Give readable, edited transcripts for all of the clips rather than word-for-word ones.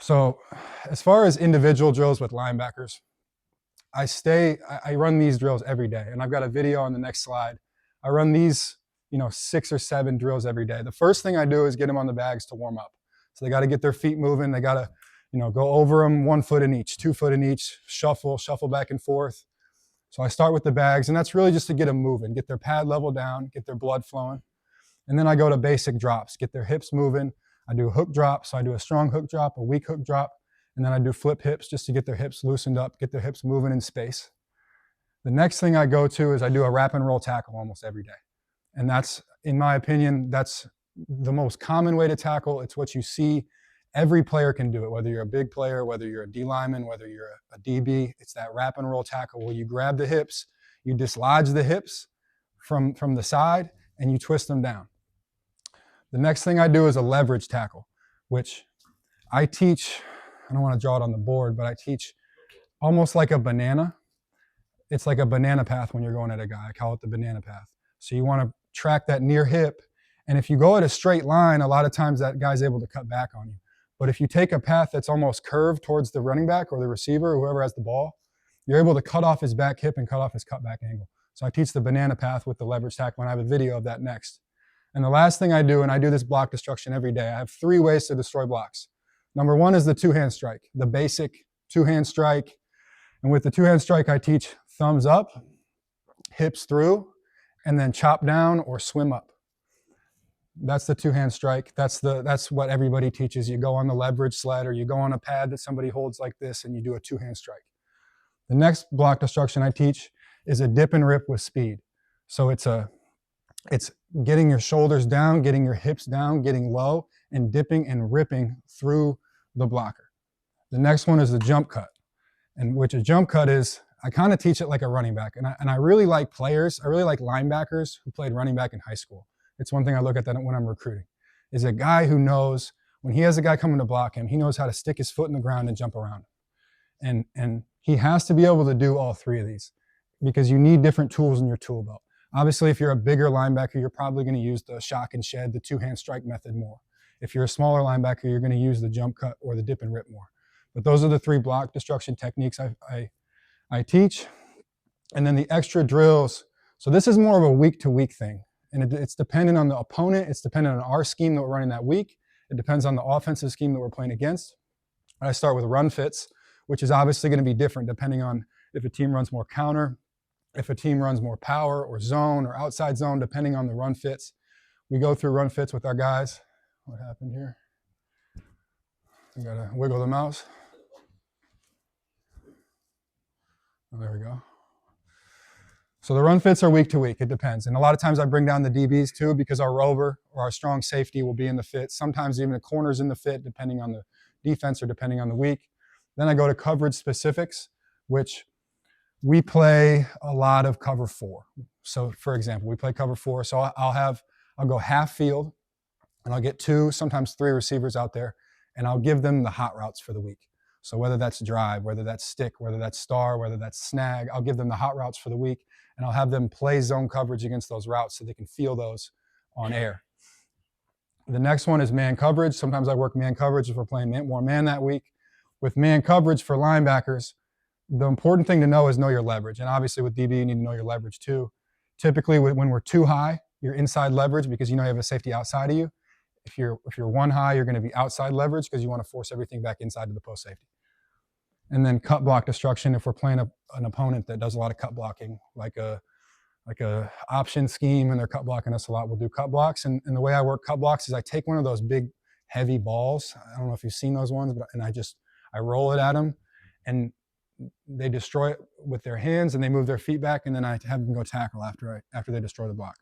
So as far as individual drills with linebackers, I run these drills every day, and I've got a video on the next slide. I run these, 6 or 7 drills every day. The first thing I do is get them on the bags to warm up. So they got to get their feet moving. They got to, go over them 1 foot in each, 2 foot in each, shuffle back and forth. So I start with the bags, and that's really just to get them moving, get their pad level down, get their blood flowing. And then I go to basic drops, get their hips moving. I do a hook drop, so I do a strong hook drop, a weak hook drop, and then I do flip hips just to get their hips loosened up, get their hips moving in space. The next thing I go to is I do a wrap and roll tackle almost every day. And that's, in my opinion, that's the most common way to tackle. It's what you see. Every player can do it, whether you're a big player, whether you're a D lineman, whether you're a DB. It's that wrap and roll tackle where you grab the hips, you dislodge the hips from the side, and you twist them down. The next thing I do is a leverage tackle, which I teach. I don't want to draw it on the board, but I teach almost like a banana. It's like a banana path when you're going at a guy. I call it the banana path. So you want to track that near hip. And if you go at a straight line, a lot of times that guy's able to cut back on you. But if you take a path that's almost curved towards the running back or the receiver, or whoever has the ball, you're able to cut off his back hip and cut off his cutback angle. So I teach the banana path with the leverage tackle, and I have a video of that next. And the last thing I do, and I do this block destruction every day, I have 3 ways to destroy blocks. Number 1 is the 2-hand strike, the basic 2-hand strike. And with the 2-hand strike, I teach thumbs up, hips through, and then chop down or swim up. That's the 2-hand strike. That's what everybody teaches. You go on the leverage sled, or you go on a pad that somebody holds like this, and you do a 2-hand strike. The next block destruction I teach is a dip and rip with speed. So it's getting your shoulders down, getting your hips down, getting low, and dipping and ripping through the blocker. The next one is the jump cut, and which a jump cut is, I kind of teach it like a running back. And I really like players, I really like linebackers who played running back in high school. It's one thing I look at that when I'm recruiting, is a guy who knows when he has a guy coming to block him, he knows how to stick his foot in the ground and jump around. And he has to be able to do all 3 of these, because you need different tools in your tool belt. Obviously, if you're a bigger linebacker, you're probably going to use the shock and shed, the 2-hand strike method more. If you're a smaller linebacker, you're going to use the jump cut or the dip and rip more. But those are the 3 block destruction techniques I teach. And then the extra drills. So this is more of a week-to-week thing. And it's dependent on the opponent. It's dependent on our scheme that we're running that week. It depends on the offensive scheme that we're playing against. I start with run fits, which is obviously going to be different depending on if a team runs more counter, if a team runs more power or zone or outside zone, depending on the run fits. We go through run fits with our guys. What happened here? I gotta wiggle the mouse. Oh, there we go. So the run fits are week to week. It depends. And a lot of times I bring down the DBs too, because our rover or our strong safety will be in the fit. Sometimes even the corner's in the fit, depending on the defense or depending on the week. Then I go to coverage specifics, which we play a lot of cover 4. So for example, we play cover 4. So I'll go half field, and I'll get 2, sometimes 3 receivers out there, and I'll give them the hot routes for the week. So whether that's drive, whether that's stick, whether that's star, whether that's snag, I'll give them the hot routes for the week, and I'll have them play zone coverage against those routes so they can feel those on air. The next one is man coverage. Sometimes I work man coverage if we're playing more man that week. With man coverage for linebackers, the important thing to know is know your leverage. And obviously with DB, you need to know your leverage too. Typically when we're too high, you're inside leverage because you have a safety outside of you. If you're 1 high, you're going to be outside leverage because you want to force everything back inside to the post safety. And then cut block destruction, if we're playing an opponent that does a lot of cut blocking, like a option scheme, and they're cut blocking us a lot, we'll do cut blocks. And the way I work cut blocks is I take one of those big heavy balls. I don't know if you've seen those ones, and I roll it at them, and they destroy it with their hands, and they move their feet back, and then I have them go tackle after they destroy the block.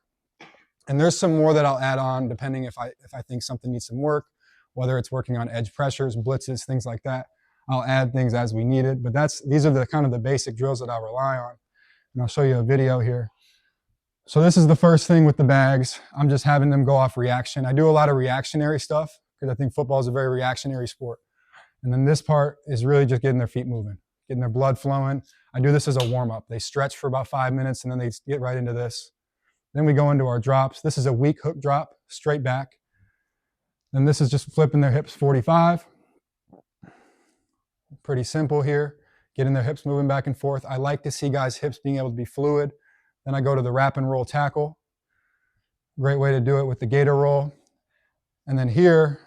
And there's some more that I'll add on depending if I think something needs some work, whether it's working on edge pressures, blitzes, things like that. I'll add things as we need it, but these are the kind of the basic drills that I rely on. And I'll show you a video here. So this is the first thing with the bags. I'm just having them go off reaction. I do a lot of reactionary stuff because I think football is a very reactionary sport. And then this part is really just getting their feet moving, getting their blood flowing. I do this as a warm-up. They stretch for about 5 minutes, and then they get right into this. Then we go into our drops. This is a weak hook drop, straight back. Then this is just flipping their hips 45. Pretty simple here. Getting their hips moving back and forth. I like to see guys' hips being able to be fluid. Then I go to the wrap and roll tackle. Great way to do it with the gator roll. And then here,